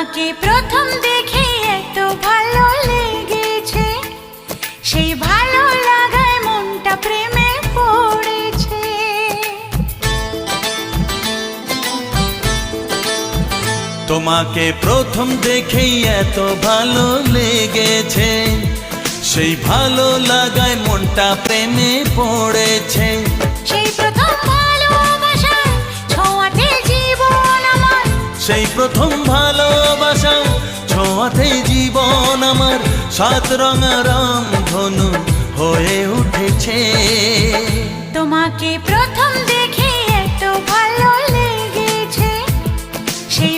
তোমাকে প্রথম দেখে এত ভালো লেগেছে, সেই ভালো লাগায় মনটা প্রেমে পড়েছে। তোমাকে প্রথম দেখেই এত ভালো লেগেছে, সেই ভালো লাগায় মনটা প্রেমে পড়েছে। সেই প্রথম ভালোবাসার ছোঁয়াতে জীবন আমার, সেই প্রথম ভালোবাসা ছোঁয়াতে জীবন আমার সাত রঙা রামধনু হয়ে উঠেছে। তোমাকে প্রথম দেখে এত ভালো লেগেছে, সেই